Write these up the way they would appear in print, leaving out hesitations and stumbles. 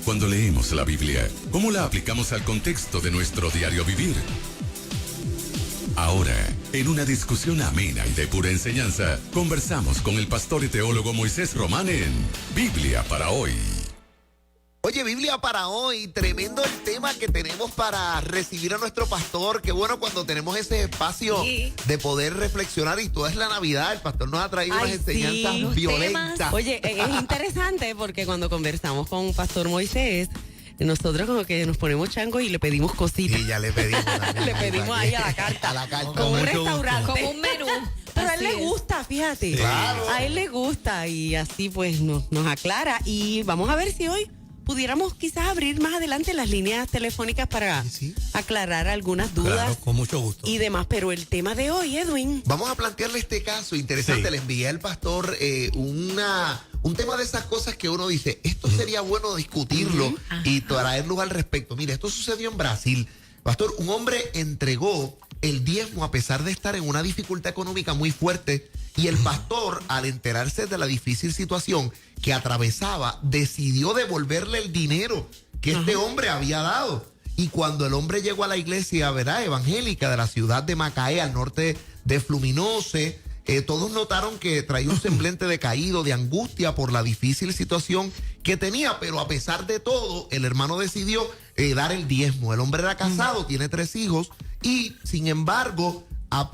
cuando leemos la Biblia? ¿Cómo la aplicamos al contexto de nuestro diario vivir? Ahora, en una discusión amena y de pura enseñanza, conversamos con el pastor y teólogo Moisés Román en Biblia para hoy. Oye, Biblia para hoy, tremendo el tema que tenemos para recibir a nuestro pastor. Qué bueno cuando tenemos ese espacio de poder reflexionar, y toda es la Navidad. El pastor nos ha traído unas enseñanzas violentas. Oye, es interesante porque cuando conversamos con Pastor Moisés, nosotros como que nos ponemos changos y le pedimos cositas. Sí, ya le pedimos también. Le pedimos ahí a la carta. A la carta. Como un restaurante. Como un menú. Pero a él le gusta, fíjate. Claro. A él le gusta y así pues nos aclara. Y vamos a ver si hoy pudiéramos quizás abrir más adelante las líneas telefónicas para aclarar algunas dudas. Claro, con mucho gusto. Y demás, pero el tema de hoy, Edwin. Vamos a plantearle este caso interesante. Sí. Le envié al pastor un tema de esas cosas que uno dice, esto sería bueno discutirlo y traer luz al respecto. Mire, esto sucedió en Brasil. Pastor, un hombre entregó el diezmo a pesar de estar en una dificultad económica muy fuerte, y el pastor, al enterarse de la difícil situación que atravesaba, decidió devolverle el dinero que este hombre había dado. Y cuando el hombre llegó a la iglesia, ¿verdad?, evangélica de la ciudad de Macaé, al norte de Fluminense, todos notaron que traía un semblante decaído, de angustia por la difícil situación que tenía, pero a pesar de todo, el hermano decidió dar el diezmo. El hombre era casado, tiene 3 hijos, y sin embargo,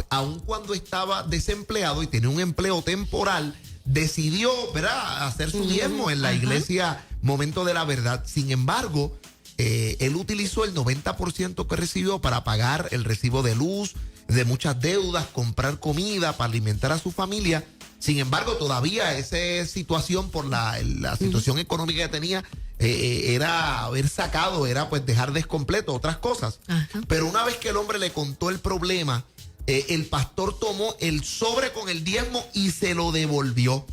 aun cuando estaba desempleado y tenía un empleo temporal, decidió, ¿verdad?, hacer su diezmo en la iglesia Momento de la Verdad. Sin embargo, él utilizó el 90% que recibió para pagar el recibo de luz, de muchas deudas, comprar comida para alimentar a su familia. Sin embargo, todavía esa situación por la situación económica que tenía, era haber sacado, era pues dejar descompleto otras cosas. Pero una vez que el hombre le contó el problema, el pastor tomó el sobre con el diezmo y se lo devolvió.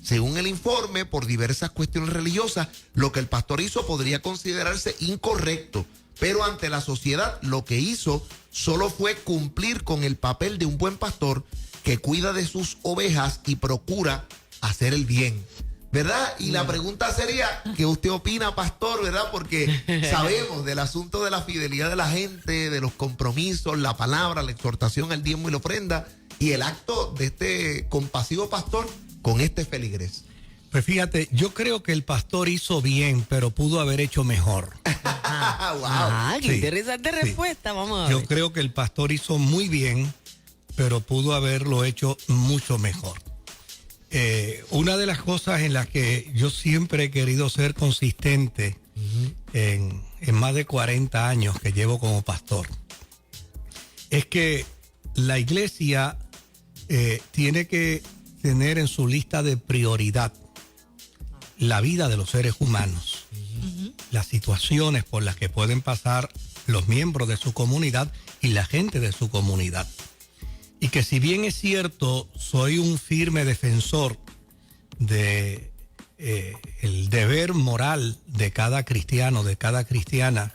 Según el informe, por diversas cuestiones religiosas, lo que el pastor hizo podría considerarse incorrecto, pero ante la sociedad lo que hizo solo fue cumplir con el papel de un buen pastor que cuida de sus ovejas y procura hacer el bien, ¿verdad? Y la pregunta sería, ¿qué usted opina, pastor, verdad? Porque sabemos del asunto de la fidelidad de la gente, de los compromisos, la palabra, la exhortación, el diezmo y la ofrenda, y el acto de este compasivo pastor con este feligrés. Pues fíjate, yo creo que el pastor hizo bien, pero pudo haber hecho mejor. Wow. Qué interesante respuesta, vamos a ver. Yo creo que el pastor hizo muy bien, pero pudo haberlo hecho mucho mejor. Una de las cosas en las que yo siempre he querido ser consistente en más de 40 años que llevo como pastor es que la iglesia tiene que tener en su lista de prioridad la vida de los seres humanos, las situaciones por las que pueden pasar los miembros de su comunidad y la gente de su comunidad. Y que si bien es cierto, soy un firme defensor de el deber moral de cada cristiano, de cada cristiana,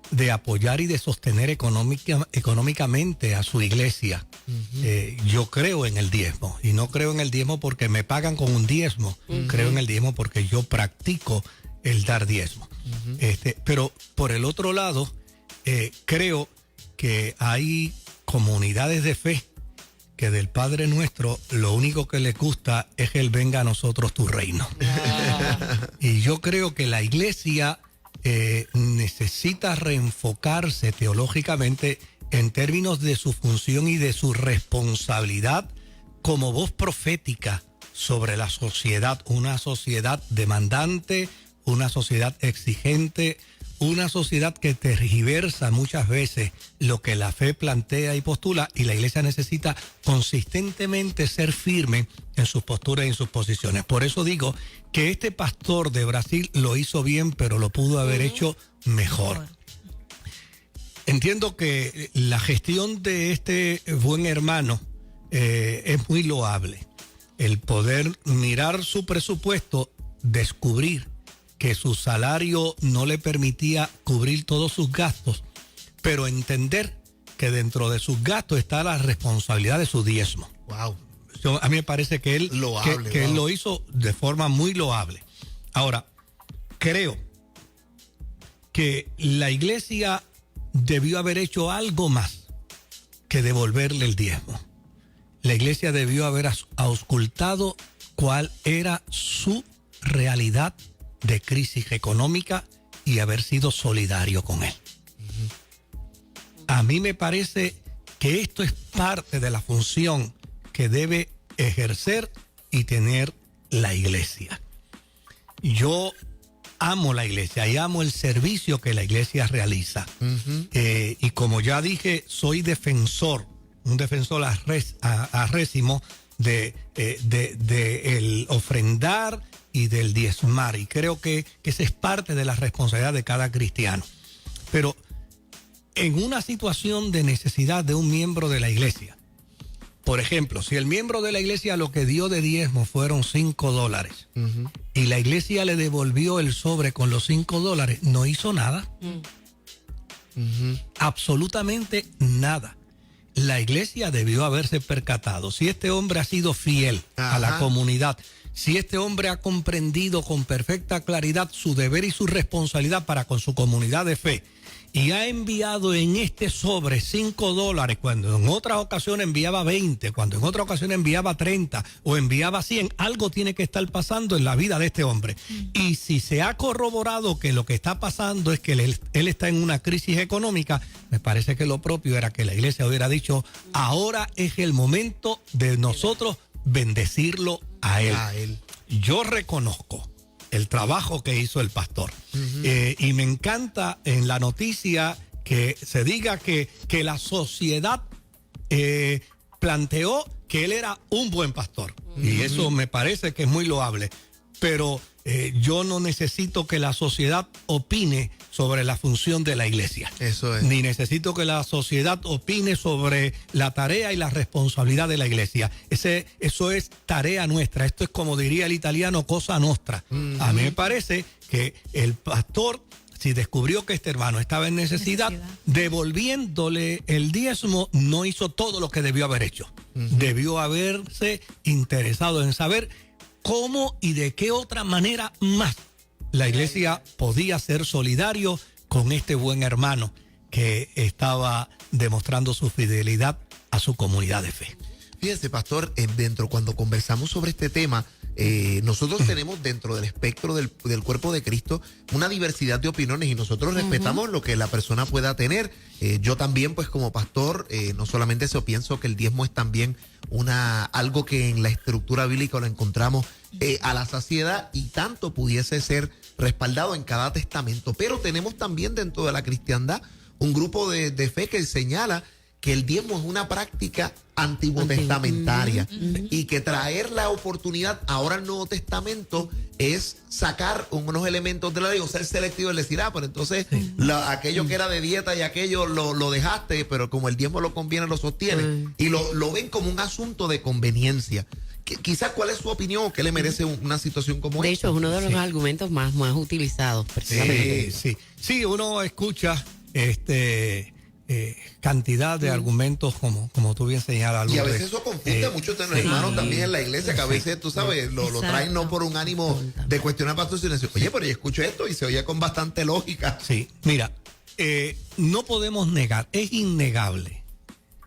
de apoyar y de sostener económicamente a su iglesia. Yo creo en el diezmo, y no creo en el diezmo porque me pagan con un diezmo, creo en el diezmo porque yo practico el dar diezmo. Pero por el otro lado, creo que hay comunidades de fe que del Padre Nuestro lo único que les gusta es el venga a nosotros tu reino. Y yo creo que la iglesia necesita reenfocarse teológicamente en términos de su función y de su responsabilidad como voz profética sobre la sociedad, una sociedad demandante, una sociedad exigente, una sociedad que tergiversa muchas veces lo que la fe plantea y postula, y la iglesia necesita consistentemente ser firme en sus posturas y en sus posiciones. Por eso digo que este pastor de Brasil lo hizo bien, pero lo pudo haber hecho mejor. Entiendo que la gestión de este buen hermano es muy loable. El poder mirar su presupuesto, descubrir que su salario no le permitía cubrir todos sus gastos, pero entender que dentro de sus gastos está la responsabilidad de su diezmo. Wow. A mí me parece que él, él lo hizo de forma muy loable. Ahora, creo que la iglesia debió haber hecho algo más que devolverle el diezmo. La iglesia debió haber auscultado cuál era su realidad de crisis económica y haber sido solidario con él. A mí me parece que esto es parte de la función que debe ejercer y tener la iglesia. Yo amo la iglesia y amo el servicio que la iglesia realiza. Y como ya dije, soy un defensor arrésimo de el ofrendar y del diezmar. Y creo que esa es parte de la responsabilidad de cada cristiano. Pero en una situación de necesidad de un miembro de la iglesia, por ejemplo, si el miembro de la iglesia lo que dio de diezmo fueron $5 y la iglesia le devolvió el sobre con los $5, no hizo nada. Absolutamente nada. La iglesia debió haberse percatado. Si este hombre ha sido fiel a la comunidad, si este hombre ha comprendido con perfecta claridad su deber y su responsabilidad para con su comunidad de fe, y ha enviado en este sobre $5, cuando en otras ocasiones enviaba 20, cuando en otra ocasión enviaba 30 o enviaba 100, algo tiene que estar pasando en la vida de este hombre. Y si se ha corroborado que lo que está pasando es que él está en una crisis económica, me parece que lo propio era que la iglesia hubiera dicho, ahora es el momento de nosotros bendecirlo a él. Yo reconozco el trabajo que hizo el pastor. Y me encanta en la noticia que se diga que la sociedad planteó que él era un buen pastor. Y eso me parece que es muy loable. Pero yo no necesito que la sociedad opine sobre la función de la iglesia. Eso es. Ni necesito que la sociedad opine sobre la tarea y la responsabilidad de la iglesia. Eso es tarea nuestra. Esto es, como diría el italiano, cosa nostra. A mí me parece que el pastor, si descubrió que este hermano estaba en necesidad, devolviéndole el diezmo, no hizo todo lo que debió haber hecho. Debió haberse interesado en saber cómo y de qué otra manera más la iglesia podía ser solidario con este buen hermano que estaba demostrando su fidelidad a su comunidad de fe. Fíjese, pastor, cuando conversamos sobre este tema, nosotros tenemos dentro del espectro del cuerpo de Cristo una diversidad de opiniones y nosotros respetamos lo que la persona pueda tener. Yo también, pues como pastor, no solamente eso, pienso que el diezmo es también algo que en la estructura bíblica lo encontramos a la saciedad y tanto pudiese ser respaldado en cada testamento. Pero tenemos también dentro de la cristiandad un grupo de fe que señala que el diezmo es una práctica antiguo testamentaria y que traer la oportunidad ahora al Nuevo Testamento es sacar unos elementos de la ley o ser selectivo y decir, pero entonces aquello que era de dieta y aquello lo dejaste, pero como el diezmo lo conviene, lo sostiene y lo ven como un asunto de conveniencia. Quizás, ¿cuál es su opinión o qué le merece una situación como esta? De hecho, es uno de los argumentos más utilizados, precisamente. Sí, uno escucha cantidad de argumentos como tú bien señalas. Y a veces eso confunde a muchos de los hermanos también en la iglesia, que a veces, tú sabes, lo traen no por un ánimo de cuestionar pastor, sino decir, oye, pero yo escucho esto y se oye con bastante lógica. Sí, mira, no podemos negar, es innegable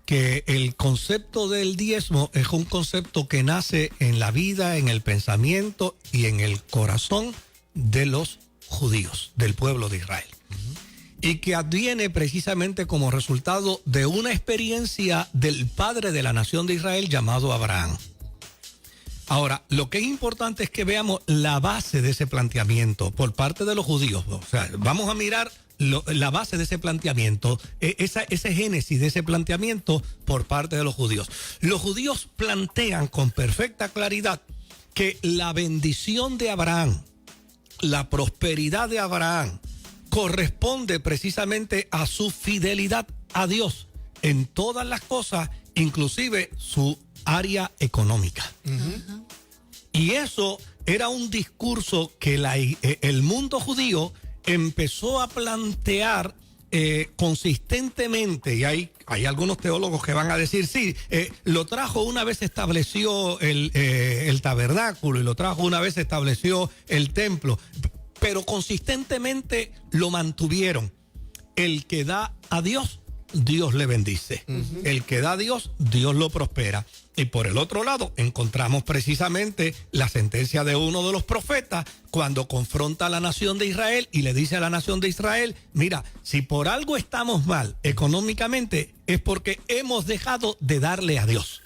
que el concepto del diezmo es un concepto que nace en la vida, en el pensamiento y en el corazón de los judíos, del pueblo de Israel. Y que adviene precisamente como resultado de una experiencia del padre de la nación de Israel llamado Abraham. Ahora, lo que es importante es que veamos la base de ese planteamiento por parte de los judíos. O sea, vamos a mirar la base de ese planteamiento, ese génesis de ese planteamiento por parte de los judíos. Los judíos plantean con perfecta claridad que la bendición de Abraham, la prosperidad de Abraham, corresponde precisamente a su fidelidad a Dios en todas las cosas, inclusive su área económica. Y eso era un discurso que el mundo judío empezó a plantear consistentemente, y hay algunos teólogos que van a decir, sí, lo trajo una vez estableció el tabernáculo y lo trajo una vez estableció el templo. pero consistentemente lo mantuvieron. El que da a Dios, Dios le bendice. El que da a Dios, Dios lo prospera. Y por el otro lado, encontramos precisamente la sentencia de uno de los profetas cuando confronta a la nación de Israel y le dice a la nación de Israel, mira, si por algo estamos mal económicamente es porque hemos dejado de darle a Dios.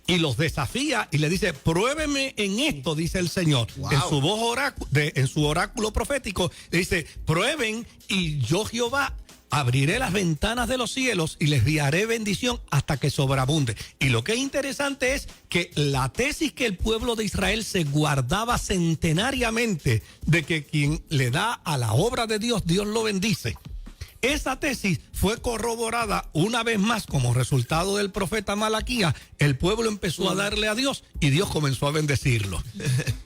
Y los desafía y le dice, pruébeme en esto, dice el Señor. Wow. En su voz en su oráculo profético, le dice, prueben y yo Jehová abriré las ventanas de los cielos y les enviaré bendición hasta que sobreabunde. Y lo que es interesante es que la tesis que el pueblo de Israel se guardaba centenariamente de que quien le da a la obra de Dios, Dios lo bendice. Esa tesis fue corroborada una vez más como resultado del profeta Malaquías. El pueblo empezó a darle a Dios y Dios comenzó a bendecirlo.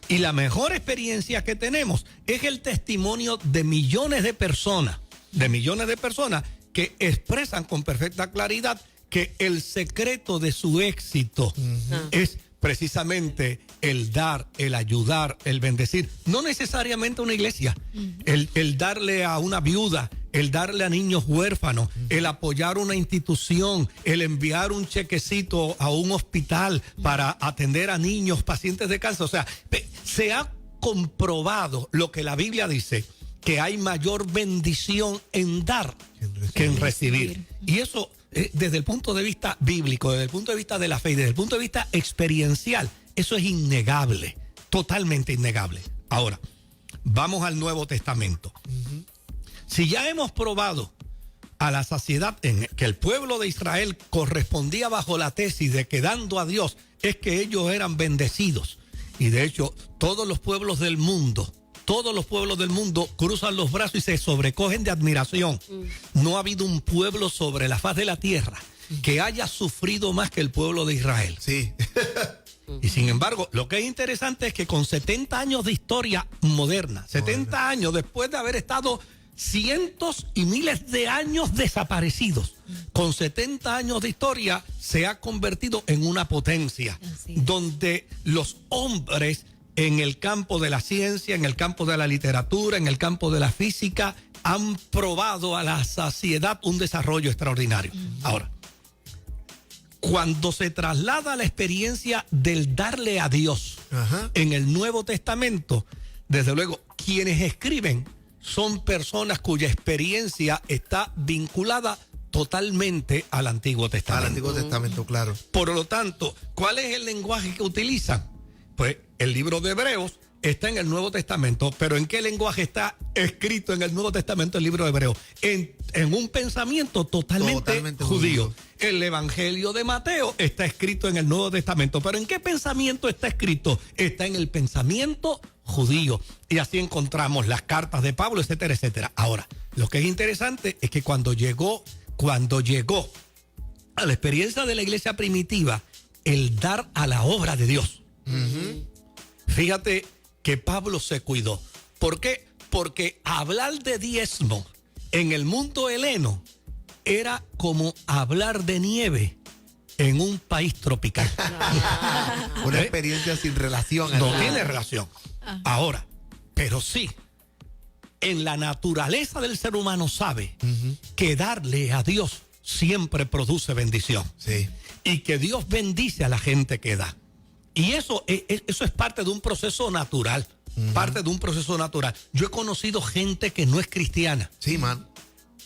Y la mejor experiencia que tenemos es el testimonio de millones de personas que expresan con perfecta claridad que el secreto de su éxito es precisamente el dar, el ayudar, el bendecir. No necesariamente una iglesia, el darle a una viuda, el darle a niños huérfanos, el apoyar una institución, el enviar un chequecito a un hospital para atender a niños pacientes de cáncer. O sea, se ha comprobado lo que la Biblia dice, que hay mayor bendición en dar que en recibir. Y eso, desde el punto de vista bíblico, desde el punto de vista de la fe y desde el punto de vista experiencial, eso es innegable, totalmente innegable. Ahora, vamos al Nuevo Testamento. Si ya hemos probado a la saciedad en que el pueblo de Israel correspondía bajo la tesis de que dando a Dios es que ellos eran bendecidos, y de hecho todos los pueblos del mundo cruzan los brazos y se sobrecogen de admiración. No ha habido un pueblo sobre la faz de la tierra que haya sufrido más que el pueblo de Israel. Sí. Y sin embargo, lo que es interesante es que con 70 años de historia moderna, 70 años después de haber estado cientos y miles de años desaparecidos, con 70 años de historia se ha convertido en una potencia donde los hombres en el campo de la ciencia, en el campo de la literatura, en el campo de la física, han probado a la saciedad un desarrollo extraordinario. Ahora, cuando se traslada la experiencia del darle a Dios en el Nuevo Testamento, desde luego, quienes escriben son personas cuya experiencia está vinculada totalmente al Antiguo Testamento. Al Antiguo Testamento, claro. Por lo tanto, ¿cuál es el lenguaje que utilizan? Pues el libro de Hebreos está en el Nuevo Testamento, pero ¿en qué lenguaje está escrito en el Nuevo Testamento el libro de Hebreos? En un pensamiento totalmente judío. El Evangelio de Mateo está escrito en el Nuevo Testamento, pero ¿en qué pensamiento está escrito? Está en el pensamiento judío. Y así encontramos las cartas de Pablo, etcétera, etcétera. Ahora, lo que es interesante es que cuando llegó a la experiencia de la iglesia primitiva, el dar a la obra de Dios. Fíjate que Pablo se cuidó. ¿Por qué? Porque hablar de diezmo en el mundo heleno era como hablar de nieve en un país tropical. Una experiencia sin relación. No tiene relación. Ahora, pero sí, en la naturaleza del ser humano sabe que darle a Dios siempre produce bendición. Sí. Y que Dios bendice a la gente que da. Y eso es parte de un proceso natural. Parte de un proceso natural. Yo he conocido gente que no es cristiana. Sí, man.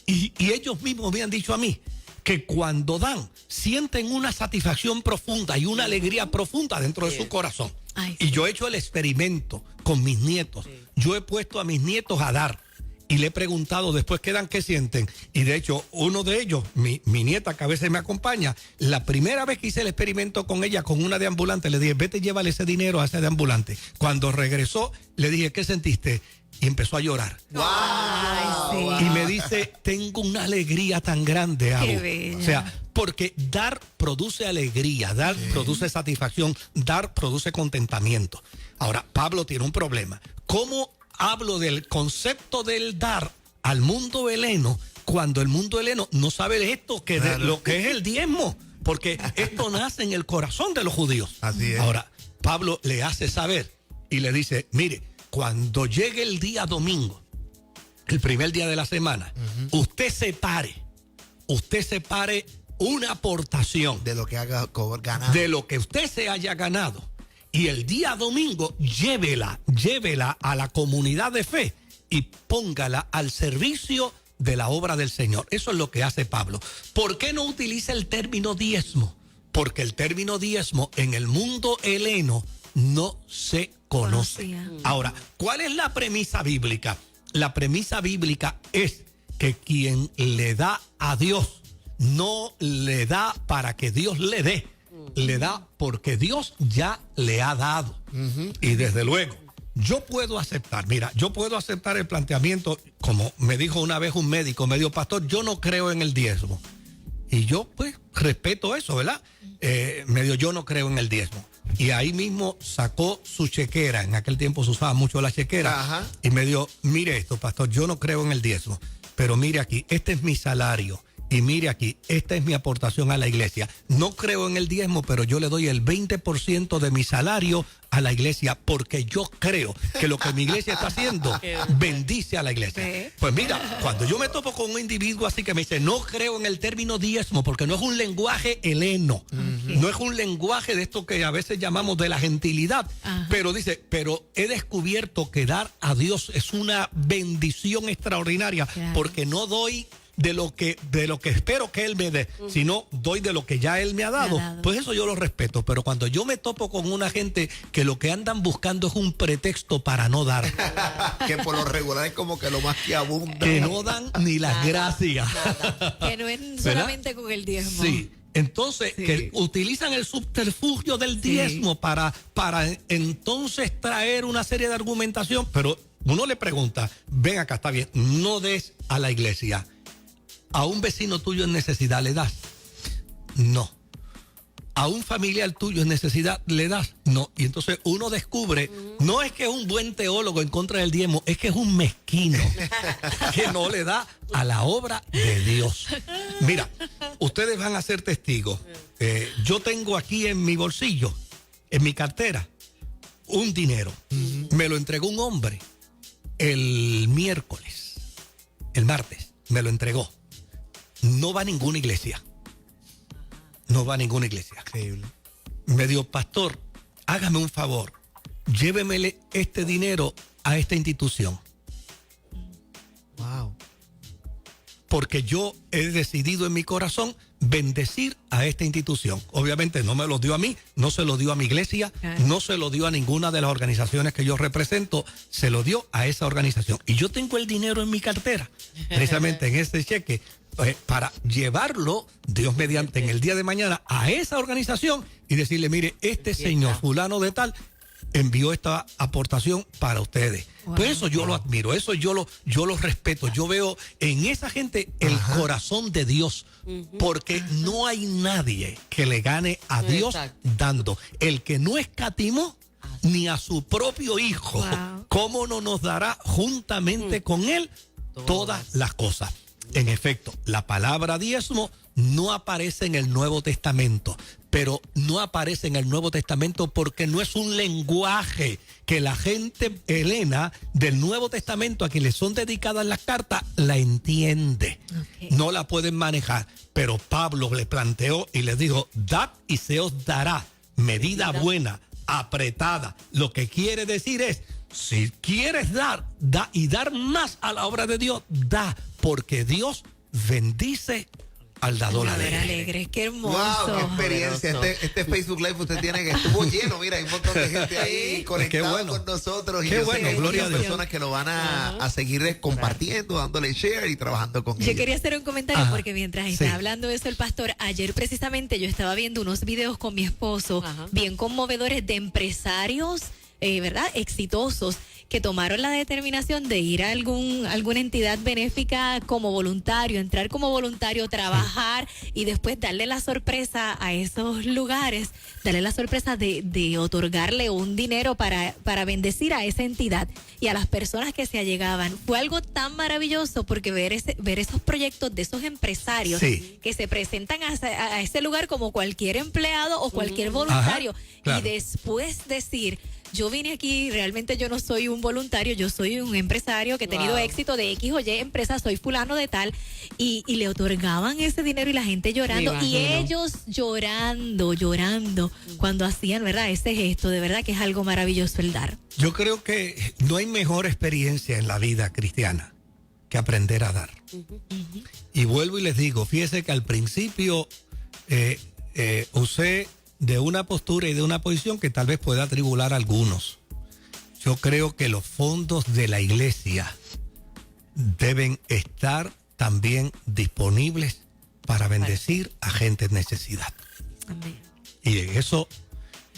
Y ellos mismos me han dicho a mí que cuando dan, sienten una satisfacción profunda y una alegría profunda dentro de su corazón. Ay, Y yo he hecho el experimento con mis nietos. Yo he puesto a mis nietos a dar. Y le he preguntado después qué dan, qué sienten. Y de hecho, uno de ellos, mi nieta que a veces me acompaña, la primera vez que hice el experimento con ella, con una deambulante, le dije, vete, llévale ese dinero a ese deambulante. Cuando regresó, le dije, ¿qué sentiste? Y empezó a llorar. Ay, sí. Y me dice, tengo una alegría tan grande, Abu. Qué bella. O sea, porque dar produce alegría, dar produce satisfacción, dar produce contentamiento. Ahora, Pablo tiene un problema. ¿Cómo hablo del concepto del dar al mundo heleno cuando el mundo heleno no sabe esto, que de lo que es el diezmo? Porque esto nace en el corazón de los judíos. Así es. Ahora, Pablo le hace saber y le dice, mire, cuando llegue el día domingo, el primer día de la semana, usted separe una aportación de lo que haga ganado. de lo que usted se haya ganado. Y el día domingo llévela a la comunidad de fe y póngala al servicio de la obra del Señor. Eso es lo que hace Pablo. ¿Por qué no utiliza el término diezmo? Porque el término diezmo en el mundo heleno no se conoce. Ahora, ¿cuál es la premisa bíblica? La premisa bíblica es que quien le da a Dios no le da para que Dios le dé, le da porque Dios ya le ha dado. Y desde luego, yo puedo aceptar el planteamiento, como me dijo una vez un médico, me dijo, pastor, yo no creo en el diezmo. Y yo, pues, respeto eso, ¿verdad? Me dijo, yo no creo en el diezmo. Y ahí mismo sacó su chequera. En aquel tiempo se usaba mucho la chequera. Ajá. Y me dijo, mire esto, pastor, yo no creo en el diezmo. Pero mire aquí, este es mi salario. Y mire aquí, esta es mi aportación a la iglesia. No creo en el diezmo, pero yo le doy el 20% de mi salario a la iglesia porque yo creo que lo que mi iglesia está haciendo bendice a la iglesia. Pues mira, cuando yo me topo con un individuo así que me dice, no creo en el término diezmo porque no es un lenguaje heleno, no es un lenguaje de esto que a veces llamamos de la gentilidad, pero dice, pero he descubierto que dar a Dios es una bendición extraordinaria porque no doy de lo que espero que él me dé, sino doy de lo que ya él me ha dado. Pues eso yo lo respeto, pero cuando yo me topo con una gente que lo que andan buscando es un pretexto para no dar, que por lo regular es como que lo más que abunda, que no dan ni las gracias, que no es solamente con el diezmo. Sí. Entonces, que utilizan el subterfugio del diezmo para entonces traer una serie de argumentación, pero uno le pregunta, ven acá, está bien, no des a la iglesia. ¿A un vecino tuyo en necesidad le das? No. ¿A un familiar tuyo en necesidad le das? No. Y entonces uno descubre, no es que es un buen teólogo en contra del diezmo, es que es un mezquino que no le da a la obra de Dios. Mira, ustedes van a ser testigos. Yo tengo aquí en mi bolsillo, en mi cartera, un dinero. Me lo entregó un hombre el martes, me lo entregó. No va a ninguna iglesia. Increíble. Me dijo, pastor, hágame un favor. Llévemele este dinero a esta institución. Wow. Porque yo he decidido en mi corazón bendecir a esta institución. Obviamente no me lo dio a mí, no se lo dio a mi iglesia, no se lo dio a ninguna de las organizaciones que yo represento, se lo dio a esa organización. Y yo tengo el dinero en mi cartera, precisamente en ese cheque, para llevarlo, Dios mediante, en el día de mañana a esa organización y decirle, mire, este señor fulano de tal envió esta aportación para ustedes. Wow. Pues eso yo lo admiro, eso yo lo respeto. Yo veo en esa gente el corazón de Dios, porque no hay nadie que le gane a Dios dando. El que no escatimó ni a su propio hijo, ¿cómo no nos dará juntamente con él todas las cosas? En efecto, la palabra diezmo no aparece en el Nuevo Testamento, pero no aparece en el Nuevo Testamento porque no es un lenguaje que la gente helena del Nuevo Testamento a quien le son dedicadas las cartas la entiende. No la pueden manejar, pero Pablo le planteó y le dijo, dad y se os dará, medida buena, apretada. Lo que quiere decir es, si quieres dar, da, y dar más a la obra de Dios, da, porque Dios bendice al dador alegre. Qué hermoso. Wow, qué experiencia. Este Facebook Live usted tiene que estuvo lleno, mira, hay un montón de gente ahí conectada con nosotros. Qué bueno, gloria a Dios. Personas que lo van a seguir compartiendo, dándole share y trabajando con ellos. Yo quería hacer un comentario porque mientras está hablando eso el pastor, ayer precisamente yo estaba viendo unos videos con mi esposo, bien conmovedores de empresarios, ¿verdad? Exitosos, que tomaron la determinación de ir a alguna entidad benéfica como voluntario, entrar como voluntario, trabajar y después darle la sorpresa a esos lugares, darle la sorpresa de otorgarle un dinero para bendecir a esa entidad y a las personas que se allegaban. Fue algo tan maravilloso porque ver esos proyectos de esos empresarios que se presentan a ese lugar como cualquier empleado o cualquier voluntario y después decir, yo vine aquí, realmente yo no soy un voluntario, yo soy un empresario que he tenido éxito de X o Y empresa, soy fulano de tal, y le otorgaban ese dinero y la gente llorando, y ellos llorando cuando hacían, ¿verdad?, ese gesto. De verdad que es algo maravilloso el dar. Yo creo que no hay mejor experiencia en la vida cristiana que aprender a dar. Y vuelvo y les digo, fíjese que al principio usé de una postura y de una posición que tal vez pueda atribular a algunos. Yo creo que los fondos de la iglesia deben estar también disponibles para bendecir a gente en necesidad. Amén. Y en eso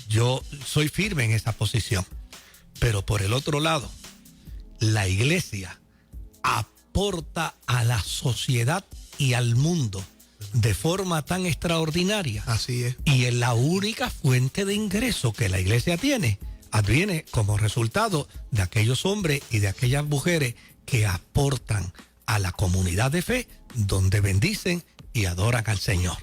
yo soy firme en esa posición. Pero por el otro lado, la iglesia aporta a la sociedad y al mundo de forma tan extraordinaria. Así es. Y es la única fuente de ingreso que la iglesia tiene. Adviene como resultado de aquellos hombres y de aquellas mujeres que aportan a la comunidad de fe, donde bendicen y adoran al Señor.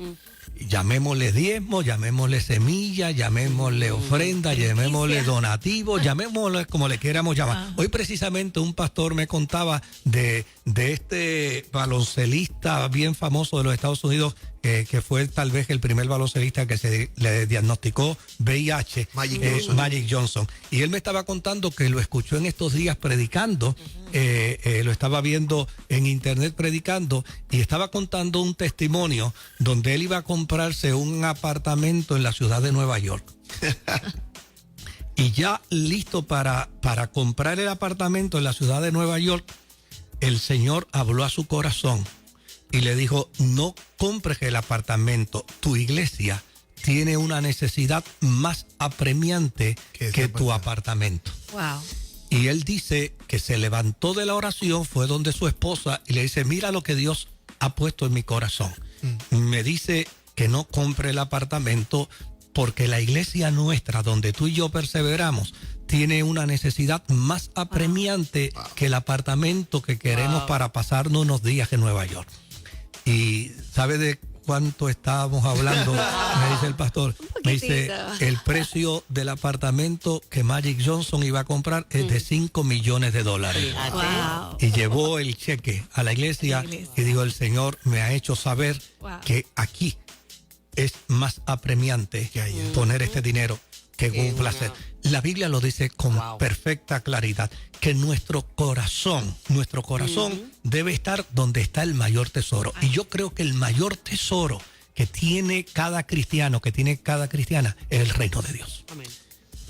Llamémosle diezmo, llamémosle semilla, llamémosle ofrenda, llamémosle donativo, llamémosle como le queramos llamar. Hoy precisamente un pastor me contaba de este baloncelista bien famoso de los Estados Unidos, que fue tal vez el primer baloncelista que se le diagnosticó VIH, Magic Johnson. Y él me estaba contando que lo escuchó en estos días predicando, lo estaba viendo en internet predicando, y estaba contando un testimonio donde él iba a comprarse un apartamento en la ciudad de Nueva York. Y ya listo para comprar el apartamento en la ciudad de Nueva York, el Señor habló a su corazón y le dijo: no compres el apartamento, tu iglesia tiene una necesidad más apremiante que tu apartamento. Wow. Y él dice que se levantó de la oración, fue donde su esposa y le dice: mira lo que Dios ha puesto en mi corazón. Me dice que no compre el apartamento porque la iglesia nuestra, donde tú y yo perseveramos, tiene una necesidad más apremiante que el apartamento que queremos para pasarnos unos días en Nueva York. Y ¿sabe de cuánto estábamos hablando? Me dice el pastor. Me dice, el precio del apartamento que Magic Johnson iba a comprar es de $5 millones. Wow. Y llevó el cheque a la iglesia y dijo: el Señor me ha hecho saber que aquí es más apremiante poner este dinero que un placer. La Biblia lo dice con perfecta claridad, que nuestro corazón debe estar donde está el mayor tesoro. Y yo creo que el mayor tesoro que tiene cada cristiano, que tiene cada cristiana, es el reino de Dios. Amén.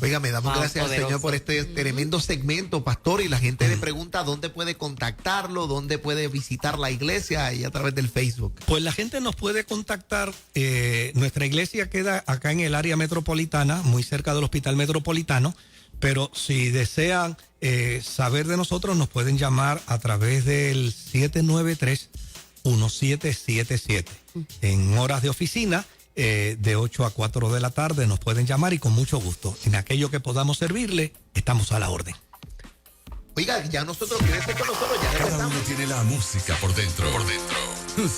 Oiga, me damos gracias al Señor por este tremendo segmento, pastor, y la gente le pregunta dónde puede contactarlo, dónde puede visitar la iglesia, y a través del Facebook. Pues la gente nos puede contactar. Nuestra iglesia queda acá en el área metropolitana, muy cerca del Hospital Metropolitano, pero si desean saber de nosotros, nos pueden llamar a través del 793-1777. En horas de oficina, de 8 a 4 de la tarde, nos pueden llamar y con mucho gusto. En aquello que podamos servirle, estamos a la orden. Oiga, ya nosotros, quédese con nosotros, ya Cada regresamos. uno tiene la música por dentro.